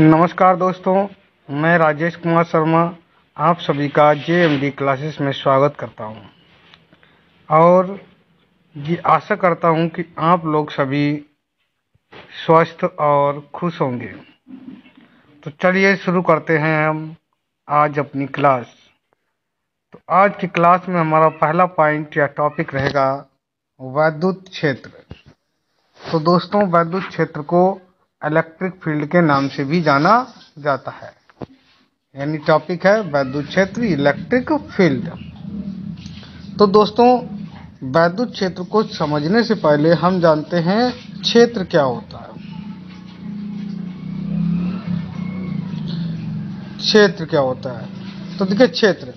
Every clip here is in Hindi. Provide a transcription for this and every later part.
नमस्कार दोस्तों, मैं राजेश कुमार शर्मा आप सभी का JMD क्लासेस में स्वागत करता हूं और ये आशा करता हूं कि आप लोग सभी स्वस्थ और खुश होंगे। तो चलिए शुरू करते हैं हम आज अपनी क्लास। तो आज की क्लास में हमारा पहला पॉइंट या टॉपिक रहेगा वैद्युत क्षेत्र। तो दोस्तों, वैद्युत क्षेत्र को इलेक्ट्रिक फील्ड के नाम से भी जाना जाता है, यानी टॉपिक है वैद्युत क्षेत्र, इलेक्ट्रिक फील्ड। तो दोस्तों, वैद्युत क्षेत्र को समझने से पहले हम जानते हैं क्षेत्र क्या होता है। क्षेत्र क्या होता है? तो देखिए, क्षेत्र,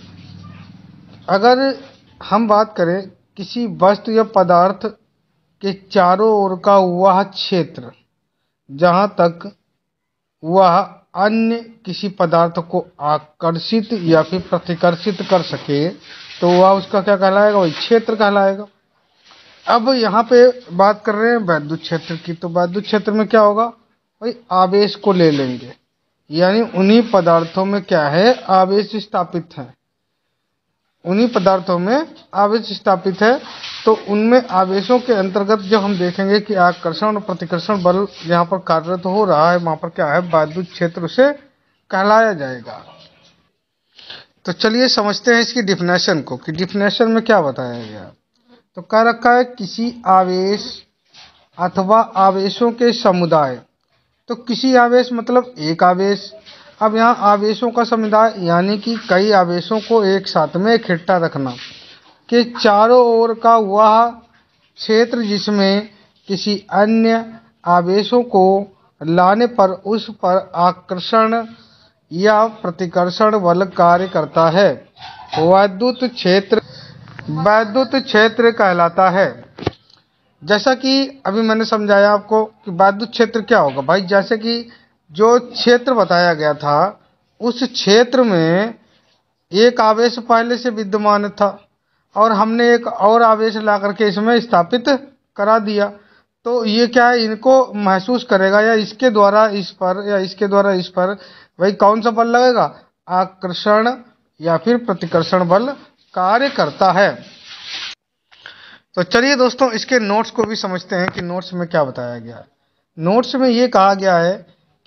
अगर हम बात करें किसी वस्तु या पदार्थ के चारों ओर का वह क्षेत्र जहां तक वह अन्य किसी पदार्थ को आकर्षित या फिर प्रतिकर्षित कर सके, तो वह उसका क्या कहलाएगा? वही क्षेत्र कहलाएगा। अब यहाँ पे बात कर रहे हैं वैद्युत क्षेत्र की। तो वैद्युत क्षेत्र में क्या होगा? भाई आवेश को ले लेंगे, यानी उन्हीं पदार्थों में क्या है? आवेश स्थापित है। उन्हीं पदार्थों में आवेश स्थापित है, तो उनमें आवेशों के अंतर्गत जो हम देखेंगे कि आकर्षण और प्रतिकर्षण बल यहाँ पर कार्यरत हो रहा है, वहाँ पर क्या है? वैद्युत क्षेत्र उसे कहलाया जाएगा। तो चलिए समझते हैं इसकी डिफिनेशन को कि डिफिनेशन में क्या बताया गया। तो कह रखा है किसी आवेश अथवा आवेशों के समुदाय। तो किसी आवेश मतलब एक आवेश। अब यहाँ आवेशों का समुदाय यानी कि कई आवेशों को एक साथ में इकट्ठा रखना के चारों ओर का वह क्षेत्र जिसमें किसी अन्य आवेशों को लाने पर उस पर आकर्षण या प्रतिकर्षण बल कार्य करता है, वैद्युत क्षेत्र कहलाता है। जैसा कि अभी मैंने समझाया आपको कि वैद्युत क्षेत्र क्या होगा। भाई जैसे कि जो क्षेत्र बताया गया था, उस क्षेत्र में एक आवेश पहले से विद्यमान था और हमने एक और आवेश ला करके इसमें स्थापित करा दिया, तो ये क्या है? इनको महसूस करेगा या इसके द्वारा इस पर या इसके द्वारा इस पर वही कौन सा बल लगेगा? आकर्षण या फिर प्रतिकर्षण बल कार्य करता है। तो चलिए दोस्तों, इसके नोट्स को भी समझते हैं कि नोट्स में क्या बताया गया है। नोट्स में ये कहा गया है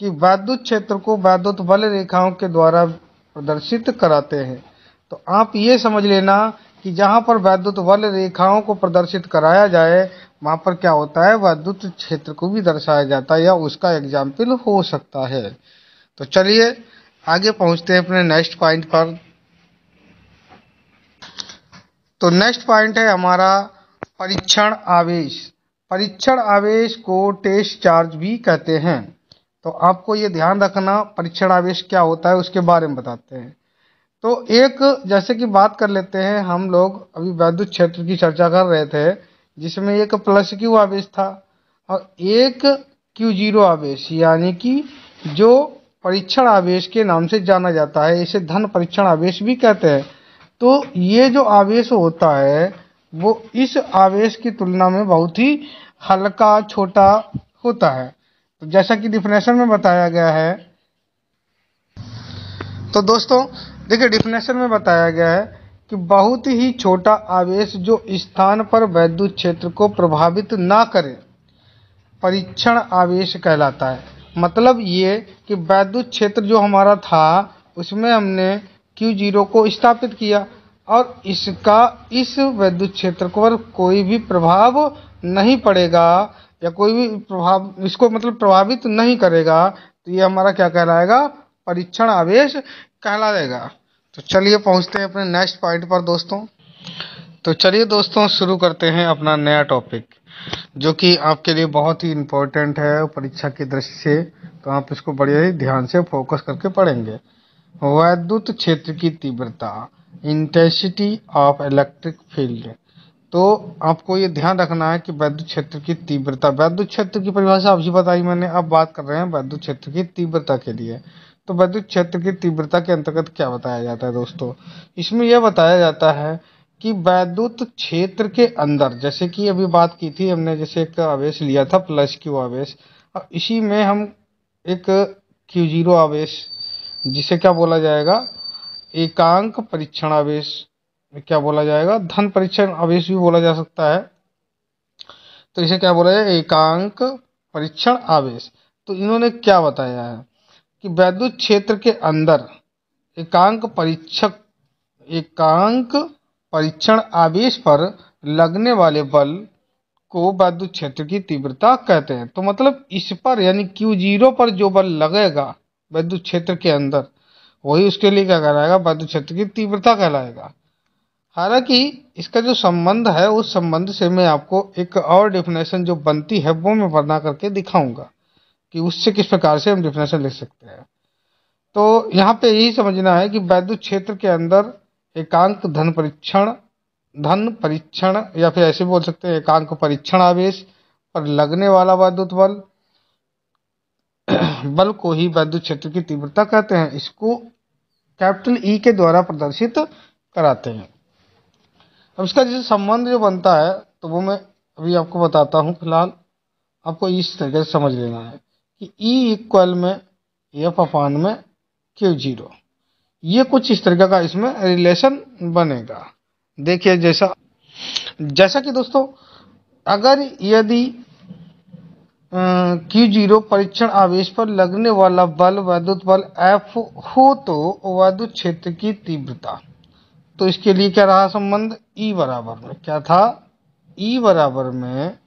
कि वैद्युत क्षेत्र को वैद्युत बल रेखाओं के द्वारा प्रदर्शित कराते हैं। तो आप ये समझ लेना कि जहाँ पर वैद्युत बल रेखाओं को प्रदर्शित कराया जाए, वहाँ पर क्या होता है? वैद्युत क्षेत्र को भी दर्शाया जाता है या उसका एग्जाम्पल हो सकता है। तो चलिए आगे पहुँचते हैं अपने नेक्स्ट पॉइंट पर। तो नेक्स्ट पॉइंट है हमारा परीक्षण आवेश। परीक्षण आवेश को टेस्ट चार्ज भी कहते हैं। तो आपको ये ध्यान रखना, परीक्षण आवेश क्या होता है उसके बारे में बताते हैं। तो एक जैसे कि बात कर लेते हैं, हम लोग अभी वैद्युत क्षेत्र की चर्चा कर रहे थे, जिसमें एक प्लस क्यू आवेश था और एक Q0 आवेश, यानी कि जो परीक्षण आवेश के नाम से जाना जाता है, इसे धन परीक्षण आवेश भी कहते हैं। तो ये जो आवेश होता है वो इस आवेश की तुलना में बहुत ही हल्का, छोटा होता है। तो जैसा कि डिफिनेशन में बताया गया है, तो दोस्तों देखिए डिफिनेशन में बताया गया है कि बहुत ही छोटा आवेश जो स्थान पर वैद्युत क्षेत्र को प्रभावित ना करे, परीक्षण आवेश कहलाता है। मतलब ये कि वैद्युत क्षेत्र जो हमारा था उसमें हमने Q0 को स्थापित किया और इसका इस वैद्युत क्षेत्र पर कोई भी प्रभाव नहीं पड़ेगा या कोई भी प्रभाव इसको मतलब प्रभावित नहीं करेगा, तो ये हमारा क्या कहलाएगा? परीक्षण आवेश कहलाएगा। तो चलिए पहुंचते हैं अपने नेक्स्ट पॉइंट पर दोस्तों। तो चलिए दोस्तों शुरू करते हैं अपना नया टॉपिक, जो कि आपके लिए बहुत ही इम्पोर्टेंट है परीक्षा की दृष्टि से। तो आप इसको बड़े ही ध्यान से फोकस करके पढ़ेंगे। वैद्युत क्षेत्र की तीव्रता, इंटेंसिटी ऑफ इलेक्ट्रिक फील्ड। तो आपको ये ध्यान रखना है कि वैद्युत क्षेत्र की तीव्रता, वैद्युत क्षेत्र की परिभाषा अभी बताई मैंने, अब बात कर रहे हैं वैद्युत क्षेत्र की तीव्रता के लिए। तो वैद्युत क्षेत्र की तीव्रता के अंतर्गत क्या बताया जाता है दोस्तों? इसमें यह बताया जाता है कि वैद्युत क्षेत्र के अंदर, जैसे कि अभी बात की थी हमने, जैसे एक आवेश लिया था प्लस क्यू आवेश, और इसी में हम एक Q0 आवेश, जिसे क्या बोला जाएगा, एकांक परीक्षण आवेश, क्या बोला जाएगा, धन परीक्षण आवेश भी बोला जा सकता है। तो इसे क्या बोला जाए, एकांक परीक्षण आवेश। तो इन्होंने क्या बताया है कि वैद्युत क्षेत्र के अंदर एकांक परीक्षण आवेश पर लगने वाले बल को वैद्युत क्षेत्र की तीव्रता कहते हैं। तो मतलब इस पर यानी Q0 पर जो बल लगेगा वैद्युत क्षेत्र के अंदर, वही उसके लिए क्या कहलाएगा, वैद्युत क्षेत्र की तीव्रता कहलाएगा। हालांकि इसका जो संबंध है, उस संबंध से मैं आपको एक और डेफिनेशन जो बनती है वो मैं बना करके दिखाऊंगा कि उससे किस प्रकार से हम डेफिनेशन लिख सकते हैं। तो यहाँ पे यही समझना है कि वैद्युत क्षेत्र के अंदर एकांक धन परीक्षण या फिर ऐसे बोल सकते हैं एकांक परीक्षण आवेश पर लगने वाला वैद्युत बल को ही वैद्युत क्षेत्र की तीव्रता कहते हैं। इसको कैपिटल ई के द्वारा प्रदर्शित कराते हैं। अब इसका जैसे संबंध जो बनता है तो वो मैं अभी आपको बताता हूँ। फिलहाल आपको इस तरीके से समझ लेना है कि ई इक्वल में एफ अपान में Q0, ये कुछ इस तरीके का इसमें रिलेशन बनेगा। देखिए जैसा कि दोस्तों, अगर यदि Q0 परीक्षण आवेश पर लगने वाला बल वैद्युत बल F हो तो वैद्युत क्षेत्र की तीव्रता, तो इसके लिए क्या रहा संबंध, E बराबर में क्या था, E बराबर में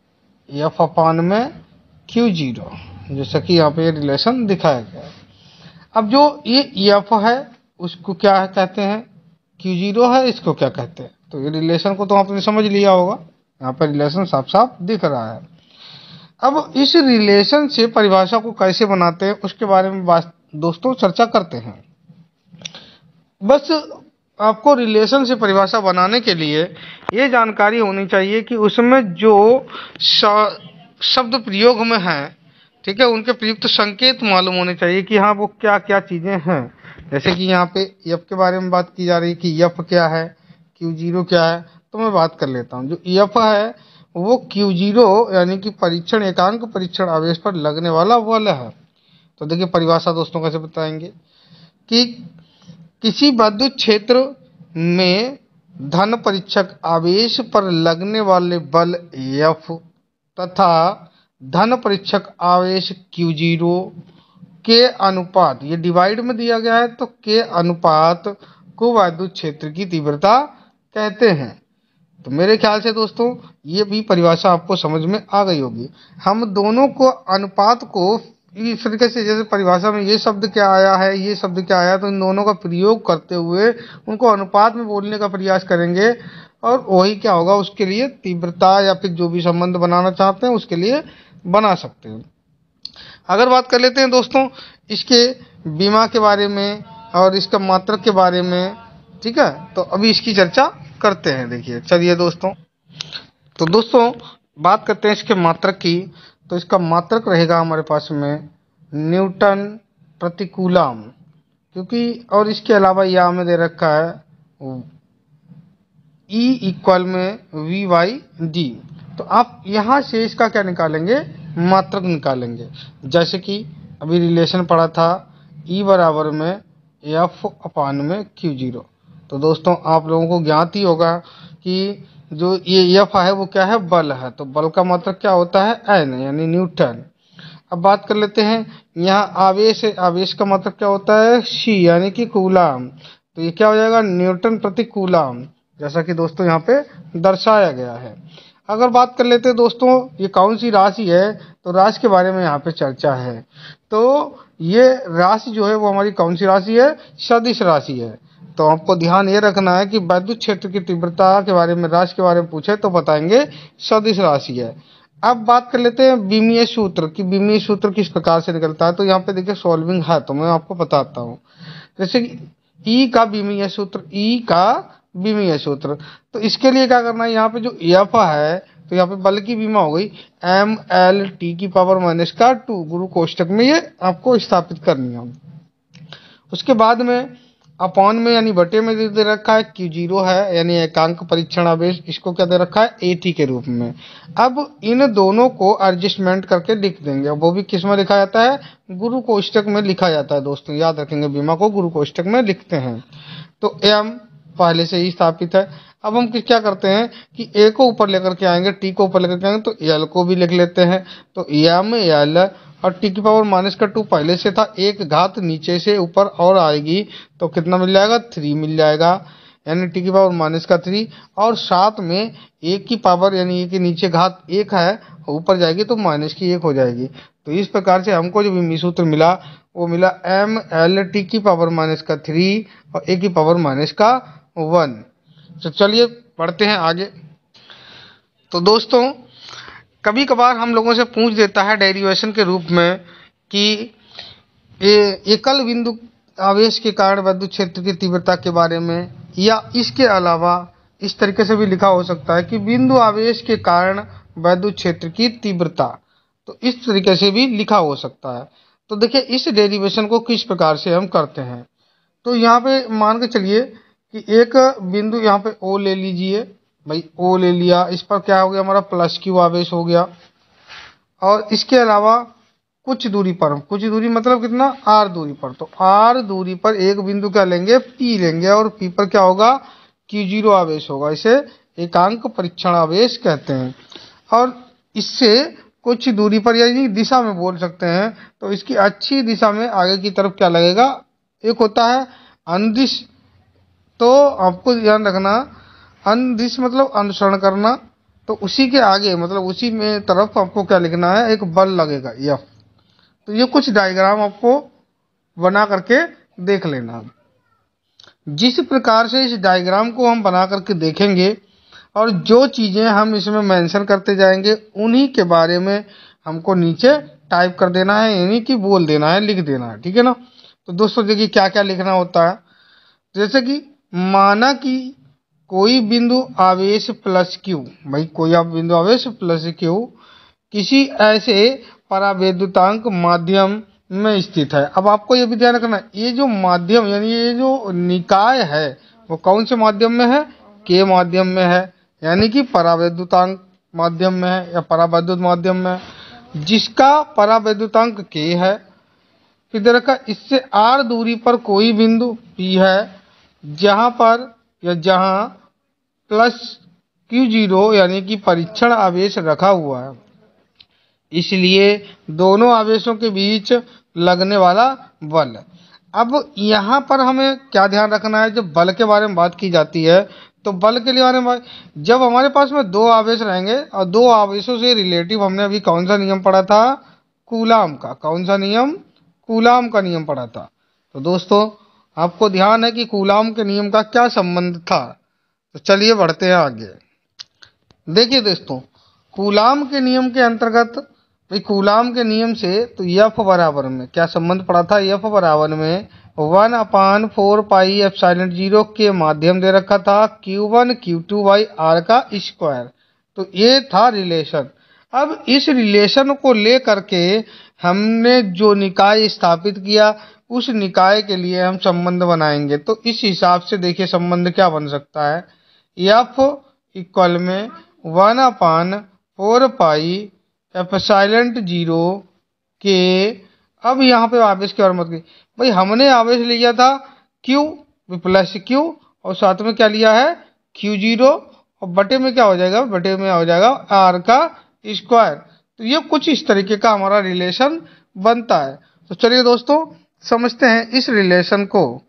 F अपान में Q0, जैसा कि यहाँ पे रिलेशन दिखाया गया है। अब जो ये F है उसको क्या कहते हैं, Q0 है, इसको क्या कहते हैं। तो ये रिलेशन को तो आपने समझ लिया होगा, यहाँ पर रिलेशन साफ साफ दिख रहा है। अब इस रिलेशन से परिभाषा को कैसे बनाते हैं उसके बारे में दोस्तों चर्चा करते हैं। बस आपको रिलेशन से परिभाषा बनाने के लिए ये जानकारी होनी चाहिए कि उसमें जो शब्द प्रयोग में है, ठीक है, उनके प्रयुक्त संकेत मालूम होने चाहिए कि हाँ वो क्या क्या चीजें हैं। जैसे कि यहाँ पे एफ के बारे में बात की जा रही है कि एफ क्या है, Q0 क्या है। तो मैं बात कर लेता हूँ। जो एफ है वो Q0 यानी कि परीक्षण एकांक परीक्षण आवेश पर लगने वाला बल है। तो देखिए परिभाषा दोस्तों कैसे बताएंगे कि किसी वैद्युत क्षेत्र में धन परीक्षक आवेश पर लगने वाले बल F तथा धन परीक्षक आवेश Q0 के अनुपात, ये डिवाइड में दिया गया है, तो के अनुपात को वैद्युत क्षेत्र की तीव्रता कहते हैं। तो मेरे ख्याल से दोस्तों ये भी परिभाषा आपको समझ में आ गई होगी। हम दोनों को अनुपात को इस तरीके से, जैसे परिभाषा में ये शब्द क्या आया है, ये शब्द क्या आया, तो इन दोनों का प्रयोग करते हुए उनको अनुपात में बोलने का प्रयास करेंगे और वही क्या होगा, उसके लिए तीव्रता या फिर जो भी संबंध बनाना चाहते हैं उसके लिए बना सकते हैं। अगर बात कर लेते हैं दोस्तों इसके बीमा के बारे में और इसका मात्रक के बारे में, ठीक है, तो अभी इसकी चर्चा करते हैं। देखिए चलिए दोस्तों, तो दोस्तों बात करते हैं इसके मात्रक की। तो इसका मात्रक रहेगा हमारे पास में न्यूटन प्रति कूलम, क्योंकि और इसके अलावा यह हमें दे रखा है E इक्वल में V/d। तो आप यहाँ से इसका क्या निकालेंगे, मात्रक निकालेंगे। जैसे कि अभी रिलेशन पढ़ा था E बराबर में F अपान में Q0। तो दोस्तों आप लोगों को ज्ञात ही होगा कि जो ये F है वो क्या है, बल है। तो बल का मात्रक क्या होता है, N यानी न्यूटन। अब बात कर लेते हैं यहाँ आवेश है, आवेश का मात्रक क्या होता है, C यानी कि कूलम। तो ये क्या हो जाएगा, न्यूटन प्रति कूलम, जैसा कि दोस्तों यहाँ पे दर्शाया गया है। अगर बात कर लेते हैं दोस्तों ये कौन सी राशि है, तो राशि के बारे में यहाँ पे चर्चा है। तो ये राशि जो है वो हमारी कौन सी राशि है, सदिश राशि है। तो आपको ध्यान ये रखना है कि वैद्युत क्षेत्र की तीव्रता के बारे में, राशि के बारे में पूछे तो बताएंगे सदिश राशि है। अब बात कर लेते हैं बीमीय सूत्र की, बीमीय सूत्र किस प्रकार से निकलता है। तो यहाँ पे देखिए सॉल्विंग है, तो मैं आपको बताता हूँ। जैसे कि E का बीमीय सूत्र, E का बीमीय सूत्र, तो इसके लिए क्या करना है, यहाँ पे जो F है तो यहाँ पे बल की बीमा हो गई mL/10⁻⁻², गुरु कोष्टक में ये आपको स्थापित करनी है। उसके बाद में अपॉन में यानी बटे में दे रखा है Q0 है यानी एकांक परीक्षण आवेश, इसको क्या दे रखा है AT के रूप में। अब इन दोनों को एडजस्टमेंट करके लिख देंगे, वो भी किस में लिखा जाता है, गुरु कोष्टक में लिखा जाता है दोस्तों, याद रखेंगे बीमा को गुरु कोष्टक में लिखते हैं। तो M पहले से ही स्थापित है। अब हम क्या करते हैं कि A को ऊपर लेकर के आएंगे, T को ऊपर लेकर के आएंगे, तो L को भी लिख लेते हैं। तो M L और T की पावर -2 पहले से था, एक घात नीचे से ऊपर और आएगी तो कितना मिल जाएगा 3 मिल जाएगा, यानी T की पावर -3 और साथ में एक की पावर यानी एक के नीचे घात 1 है, ऊपर जाएगी तो -1 हो जाएगी। तो इस प्रकार से हमको जो विमीय सूत्र मिला वो मिला ML T की पावर -3 और A की पावर -1। तो चलिए पढ़ते हैं आगे। तो दोस्तों कभी कभार हम लोगों से पूछ देता है डेरिवेशन के रूप में कि एकल बिंदु आवेश के कारण विद्युत क्षेत्र की तीव्रता के बारे में, या इसके अलावा इस तरीके से भी लिखा हो सकता है कि बिंदु आवेश के कारण विद्युत क्षेत्र की तीव्रता, तो इस तरीके से भी लिखा हो सकता है। तो देखिए इस डेरिवेशन को किस प्रकार से हम करते हैं। तो यहाँ पे मान के चलिए कि एक बिंदु यहाँ पे O ले लीजिए, भाई O ले लिया, इस पर क्या हो गया हमारा +Q आवेश हो गया। और इसके अलावा कुछ दूरी पर, कुछ दूरी मतलब कितना R दूरी पर, तो R दूरी पर एक बिंदु क्या लेंगे P लेंगे और P पर क्या होगा Q0 आवेश होगा, इसे एकांक परीक्षण आवेश कहते हैं। और इससे कुछ दूरी पर यानी दिशा में बोल सकते हैं, तो इसकी अच्छी दिशा में आगे की तरफ क्या लगेगा, एक होता है अनुदिश, तो आपको ध्यान रखना अनुदिश मतलब अनुसरण करना, तो उसी के आगे मतलब उसी में तरफ आपको क्या लिखना है, एक बल लगेगा F। तो ये कुछ डायग्राम आपको बना करके देख लेना। जिस प्रकार से इस डायग्राम को हम बना करके देखेंगे और जो चीज़ें हम इसमें मेंशन करते जाएंगे उन्हीं के बारे में हमको नीचे टाइप कर देना है, यानी कि बोल देना है, लिख देना है, ठीक है ना। तो दोस्तों देखिए क्या क्या लिखना होता है, जैसे कि माना कि कोई बिंदु आवेश +Q, भाई कोई आप बिंदु आवेश +Q किसी ऐसे परावैद्युतांक माध्यम में स्थित है। अब आपको ये भी ध्यान रखना ये जो माध्यम यानी ये जो निकाय है वो कौन से माध्यम में है, K माध्यम में है, यानी कि परावैद्युतांक माध्यम में है या परावैद्युत माध्यम में है, जिसका परावैद्युतांक K है। फिर दे रखा इससे R दूरी पर कोई बिंदु P है जहां पर या जहां +Q0 यानी कि परीक्षण आवेश रखा हुआ है, इसलिए दोनों आवेशों के बीच लगने वाला बल। अब यहाँ पर हमें क्या ध्यान रखना है, जब बल के बारे में बात की जाती है तो बल के लिए बारे में जब हमारे पास में दो आवेश रहेंगे और दो आवेशों से रिलेटिव हमने अभी कौन सा नियम पढ़ा था, कूलाम का, कौन सा नियम, कूलाम का नियम पढ़ा था। तो दोस्तों आपको ध्यान है कि कूलाम के नियम का क्या संबंध था। तो चलिए बढ़ते हैं आगे। देखिए दोस्तों कूलाम के नियम के अंतर्गत, भाई कूलाम के नियम से तो F बराबर में क्या संबंध पड़ा था, F बराबर में 1/4πε0 के माध्यम दे रखा था Q1 Q2/R का स्क्वायर। तो ये था रिलेशन। अब इस रिलेशन को ले करके हमने जो निकाय स्थापित किया उस निकाय के लिए हम संबंध बनाएंगे। तो इस हिसाब से देखिए संबंध क्या बन सकता है, F इक्वल में 1/4πε0 के, अब यहाँ पे आवेश की बात मत की, भाई हमने आवेश लिया था Q +Q और साथ में क्या लिया है Q0 और बटे में क्या हो जाएगा, बटे में हो जाएगा R का स्क्वायर। तो ये कुछ इस तरीके का हमारा रिलेशन बनता है। तो चलिए दोस्तों समझते हैं इस रिलेशन को।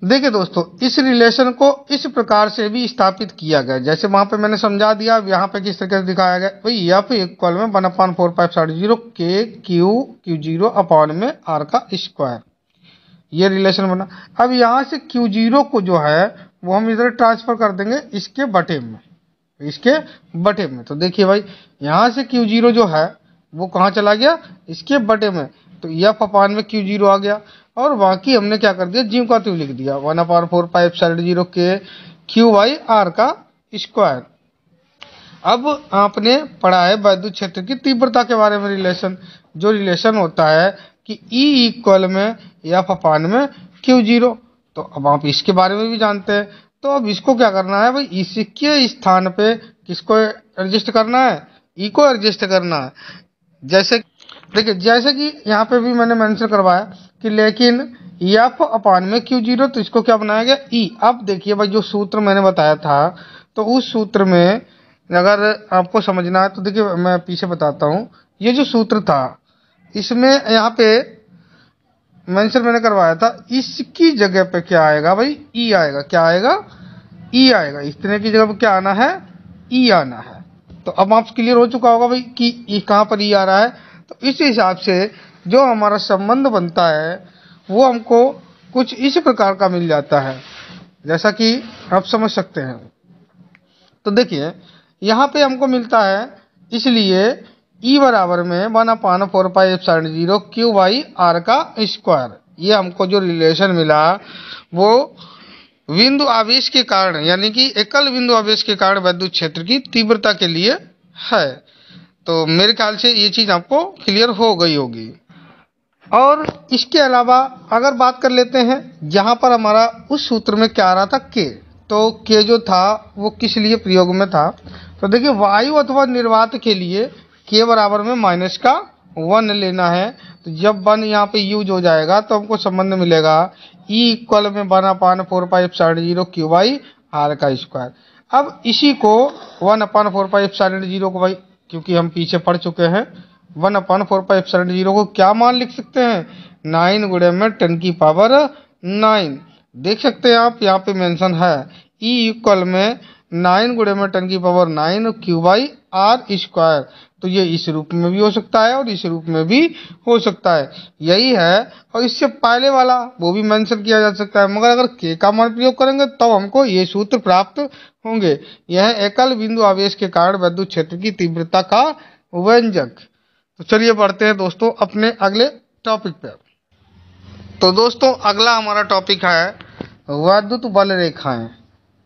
देखिए दोस्तों इस रिलेशन को इस प्रकार से भी स्थापित किया गया, जैसे वहां पे मैंने समझा दिया, यहाँ पे किस तरीके से दिखाया गया, भाई F इक्वल में 1/4πε0 के Q0 अपॉन में R का स्क्वायर, ये रिलेशन बना। अब यहाँ से Q0 को जो है वो हम इधर ट्रांसफर कर देंगे इसके बटे में, इसके बटे में। तो देखिए भाई यहाँ से Q0 जो है वो कहाँ चला गया, इसके बटे में, तो F अपॉन में Q0 आ गया और बाकी हमने क्या कर दिया, ज्यों का त्यों लिख दिया 1/4πε0 के Q/R का स्क्वायर। अब आपने पढ़ा है विद्युत क्षेत्र की तीव्रता के बारे में रिलेशन, जो रिलेशन होता है कि E इक्वल में F अपॉन में Q0। तो अब आप इसके बारे में भी जानते हैं, तो अब इसको क्या करना है भाई, इसके स्थान पे किसको एडजस्ट करना है, ई को एडजस्ट करना है। जैसे देखिए, जैसे कि यहाँ पे भी मैंने मेंशन करवाया कि लेकिन एफ अपान में Q0, तो इसको क्या बनाया गया, ई। अब देखिए भाई, जो सूत्र मैंने बताया था, तो उस सूत्र में अगर आपको समझना है तो देखिए मैं पीछे बताता हूँ। ये जो सूत्र था, इसमें यहाँ पे मेंशन मैंने करवाया था, इसकी जगह पे क्या आएगा भाई, ई आएगा। क्या आएगा, ई आएगा। इस तरह की जगह पे क्या आना है, ई आना है। तो अब आप क्लियर हो चुका होगा भाई कि ई कहाँ पर ई आ रहा है। तो इस हिसाब से जो हमारा संबंध बनता है वो हमको कुछ इस प्रकार का मिल जाता है, जैसा कि आप समझ सकते हैं। तो देखिए यहाँ पे हमको मिलता है, इसलिए ई बराबर में 1/4πε0 Q/r का स्क्वायर। ये हमको जो रिलेशन मिला वो बिंदु आवेश के कारण, यानी कि एकल बिंदु आवेश के कारण विद्युत क्षेत्र की तीव्रता के लिए है। तो मेरे ख्याल से ये चीज आपको क्लियर हो गई होगी। और इसके अलावा अगर बात कर लेते हैं, जहां पर हमारा उस सूत्र में क्या आ रहा था, के, तो के जो था वो किस लिए प्रयोग में था, तो देखिए वायु अथवा निर्वात के लिए के बराबर में -1 लेना है। तो जब 1 यहाँ पे यूज हो जाएगा तो हमको संबंध मिलेगा E इक्वल में 1/4πε0 Q/r का स्क्वायर। अब इसी को 1/4πε0 को भाई, क्योंकि हम पीछे पढ़ चुके हैं, 1/4πε0 को क्या मान लिख सकते हैं, 9 गुणे में 10⁻9। देख सकते हैं आप, यहाँ पे मेंशन है E इक्वल में 9 गुणे में 10⁻9 Q/r स्क्वायर। तो ये इस रूप में भी हो सकता है और इस रूप में भी हो सकता है, यही है। और इससे पहले वाला वो भी मेंशन किया जा सकता है, मगर अगर के का मान प्रयोग करेंगे तब हमको ये सूत्र प्राप्त होंगे। यह एकल बिंदु आवेश के कारण विद्युत क्षेत्र की तीव्रता का व्यंजक। तो चलिए बढ़ते हैं दोस्तों अपने अगले टॉपिक पे। तो दोस्तों अगला हमारा टॉपिक है विद्युत बल रेखाएं,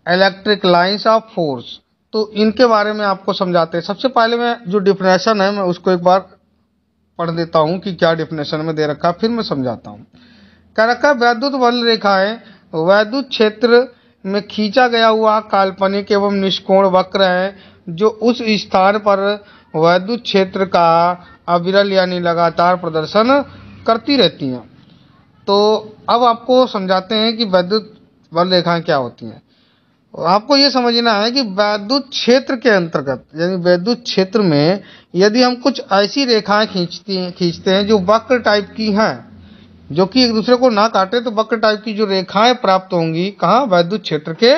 इलेक्ट्रिक लाइंस ऑफ फोर्स। तो इनके बारे में आपको समझाते हैं। सबसे पहले मैं जो डिफिनेशन है मैं उसको एक बार पढ़ देता हूं कि क्या डिफिनेशन में दे रखा है, फिर मैं समझाता हूं। कह रखा है विद्युत बल रेखाएं विद्युत क्षेत्र में खींचा गया हुआ काल्पनिक एवं निष्कोण वक्र है, जो उस स्थान पर विद्युत क्षेत्र का अविरल यानी लगातार प्रदर्शन करती रहती हैं। तो अब आपको समझाते हैं कि विद्युत बल रेखाएं क्या होती हैं। आपको ये समझना है कि विद्युत क्षेत्र के अंतर्गत, यानी विद्युत क्षेत्र में यदि हम कुछ ऐसी रेखाएं खींचते हैं जो वक्र टाइप की हैं, जो कि एक दूसरे को ना काटे, तो वक्र टाइप की जो रेखाएं प्राप्त होंगी कहाँ, विद्युत क्षेत्र के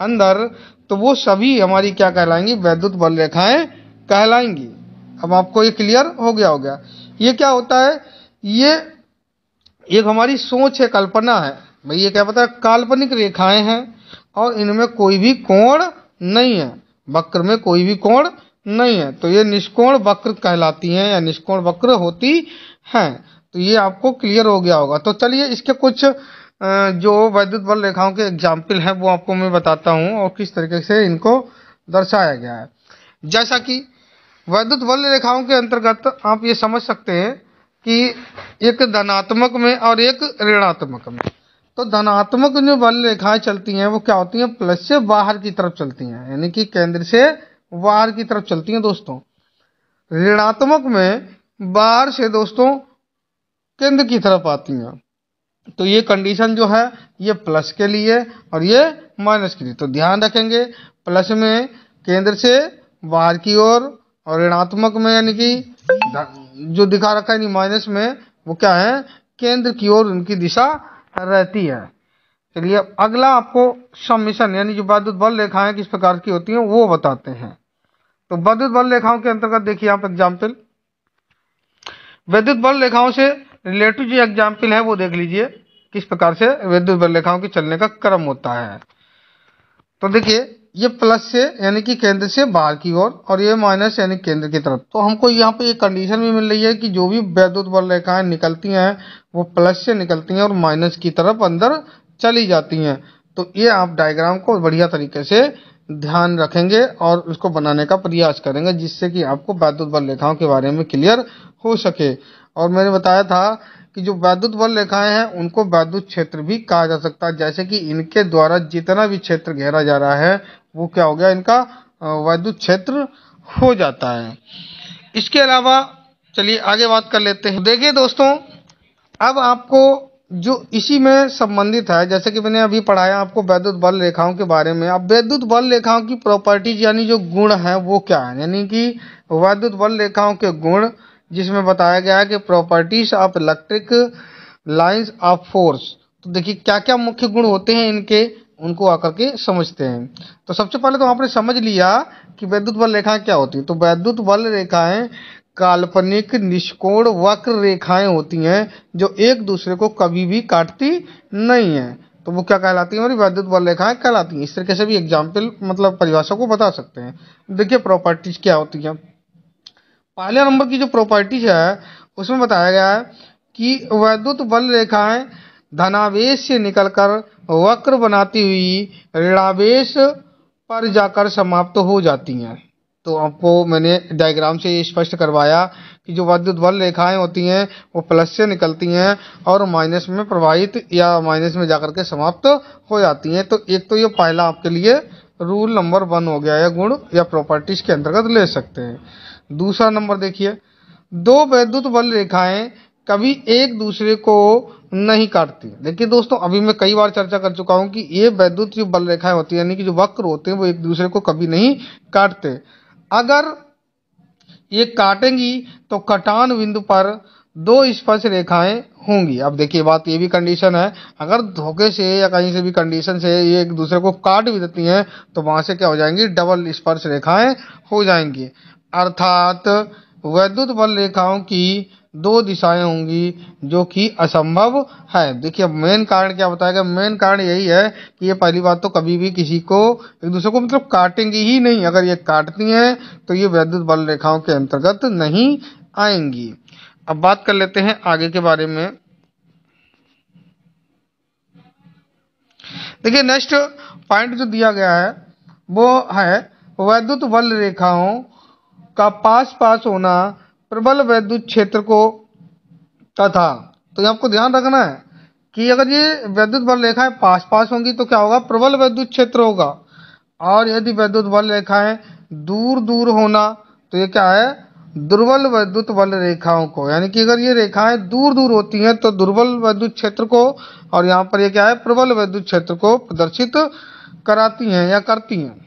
अंदर, तो वो सभी हमारी क्या कहलाएंगी, विद्युत बल रेखाएं कहलाएंगी। अब आपको ये क्लियर हो गया। ये क्या होता है, ये एक हमारी सोच है, कल्पना है भाई। ये क्या पता है, काल्पनिक रेखाएं हैं और इनमें कोई भी कोण नहीं है, वक्र में कोई भी कोण नहीं है, तो ये निष्कोण वक्र कहलाती हैं या निष्कोण वक्र होती हैं। तो ये आपको क्लियर हो गया होगा। तो चलिए इसके कुछ जो विद्युत बल रेखाओं के एग्जाम्पल हैं वो आपको मैं बताता हूँ और किस तरीके से इनको दर्शाया गया है। जैसा कि विद्युत बल रेखाओं के अंतर्गत आप ये समझ सकते हैं कि एक धनात्मक में और एक ऋणात्मक में। तो धनात्मक जो बल रेखाएं चलती हैं वो क्या होती हैं, प्लस से बाहर की तरफ चलती हैं, यानी कि केंद्र से बाहर की तरफ चलती हैं दोस्तों। ऋणात्मक में बाहर से दोस्तों केंद्र की तरफ आती हैं। तो ये कंडीशन जो है ये प्लस के लिए और ये माइनस के लिए। तो ध्यान रखेंगे, प्लस में केंद्र से बाहर की ओर और ऋणात्मक में यानी कि जो दिखा रखा है माइनस में, वो क्या है, केंद्र की ओर उनकी दिशा रहती है। चलिए अगला आपको सम्मिशन यानी जो विद्युत बल रेखाएं किस प्रकार की होती हैं वो बताते हैं। तो विद्युत बल रेखाओं के अंतर्गत देखिए आप एग्जाम्पल, विद्युत बल रेखाओं से रिलेटिव जो एग्जाम्पल है वो देख लीजिए किस प्रकार से विद्युत बल रेखाओं के चलने का क्रम होता है। तो देखिए ये प्लस से यानी कि केंद्र से बाहर की ओर और ये माइनस यानी केंद्र की तरफ। तो हमको यहाँ पे एक कंडीशन भी मिल रही है कि जो भी विद्युत बल रेखाएं निकलती हैं वो प्लस से निकलती हैं और माइनस की तरफ अंदर चली जाती हैं। तो ये आप डायग्राम को बढ़िया तरीके से ध्यान रखेंगे और उसको बनाने का प्रयास करेंगे, जिससे कि आपको विद्युत बल रेखाओं के बारे में क्लियर हो सके। और मैंने बताया था कि जो वैद्युत बल रेखाएं हैं उनको वैद्युत क्षेत्र भी कहा जा सकता है, जैसे कि इनके द्वारा जितना भी क्षेत्र घेरा जा रहा है वो क्या हो गया, इनका वैद्युत क्षेत्र हो जाता है। इसके अलावा चलिए आगे बात कर लेते हैं। देखिए दोस्तों, अब आपको जो इसी में संबंधित है, जैसे कि मैंने अभी पढ़ाया आपको वैद्युत बल रेखाओं के बारे में। अब वैद्युत बल रेखाओं की प्रॉपर्टीज यानी जो गुण है वो क्या है, यानी कि वैद्युत बल रेखाओं के गुण, जिसमें बताया गया है कि properties of electric lines of force. तो देखिए क्या क्या मुख्य गुण होते हैं इनके, उनको आकर के समझते हैं। तो सबसे पहले तो आपने समझ लिया कि वैद्युत बल रेखाएं क्या होती हैं। तो वैद्युत बल रेखाएं काल्पनिक निष्कोण वक्र रेखाएं होती हैं जो एक दूसरे को कभी भी काटती नहीं है। तो वो क्या कहलाती है, हमारी वैद्युत बल रेखाएं कहलाती हैं। इस तरीके से भी एग्जाम्पल मतलब परिभाषा को बता सकते हैं। देखिए प्रॉपर्टीज क्या होती है। पहले नंबर की जो प्रॉपर्टीज है उसमें बताया गया है कि वैद्युत बल रेखाएं धनावेश से निकलकर वक्र बनाती हुई ऋणावेश पर जाकर समाप्त हो जाती हैं। तो आपको मैंने डायग्राम से ये स्पष्ट करवाया कि जो वैद्युत बल रेखाएं होती हैं वो प्लस से निकलती हैं और माइनस में प्रवाहित या माइनस में जाकर के समाप्त हो जाती हैं। तो एक तो ये पहला आपके लिए रूल नंबर 1 हो गया, या गुण या प्रॉपर्टीज के अंतर्गत ले सकते हैं। दूसरा नंबर देखिए, दो वैद्युत बल रेखाएं कभी एक दूसरे को नहीं काटती। देखिए दोस्तों, अभी मैं कई बार चर्चा कर चुका हूं कि ये वैद्युत जो बल रेखाएं होती है यानी कि जो वक्र होते हैं वो एक दूसरे को कभी नहीं काटते। अगर ये काटेंगी तो कटान बिंदु पर दो स्पर्श रेखाएं होंगी। अब देखिए बात ये भी कंडीशन है, अगर धोखे से या कहीं से भी कंडीशन से ये एक दूसरे को काट भी देती हैं तो वहां से क्या हो जाएंगी, डबल स्पर्श रेखाएं हो जाएंगी। अर्थात वैद्युत बल रेखाओं की दो दिशाएं होंगी जो कि असंभव है। देखिए मेन कारण क्या बताएगा, मेन कारण यही है कि ये पहली बात तो कभी भी किसी को एक दूसरे को मतलब काटेंगी ही नहीं। अगर ये काटती हैं तो ये वैद्युत बल रेखाओं के अंतर्गत नहीं आएंगी। अब बात कर लेते हैं आगे के बारे में। देखिए नेक्स्ट पॉइंट जो दिया गया है वो है वैद्युत बल रेखाओं का पास पास होना प्रबल वैद्युत क्षेत्र को तथा। तो ये आपको ध्यान रखना है कि अगर ये वैद्युत बल रेखाएं पास पास होंगी तो क्या होगा, प्रबल वैद्युत क्षेत्र होगा। और यदि वैद्युत बल रेखाएं दूर दूर होना तो ये क्या है, दुर्बल वैद्युत बल रेखाओं को, यानी कि अगर ये रेखाएं दूर दूर होती हैं तो दुर्बल वैद्युत क्षेत्र को, और यहाँ पर ये क्या है, प्रबल वैद्युत क्षेत्र को प्रदर्शित कराती हैं या करती हैं।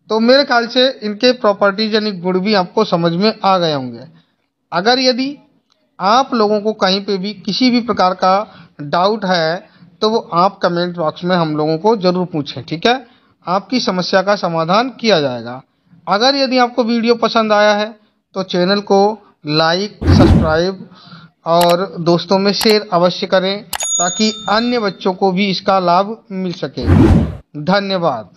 तो मेरे ख्याल से इनके प्रॉपर्टीज यानी गुण भी आपको समझ में आ गए होंगे। अगर यदि आप लोगों को कहीं पे भी किसी भी प्रकार का डाउट है तो वो आप कमेंट बॉक्स में हम लोगों को जरूर पूछें, ठीक है। आपकी समस्या का समाधान किया जाएगा। अगर यदि आपको वीडियो पसंद आया है तो चैनल को लाइक, सब्सक्राइब और दोस्तों में शेयर अवश्य करें ताकि अन्य बच्चों को भी इसका लाभ मिल सके। धन्यवाद।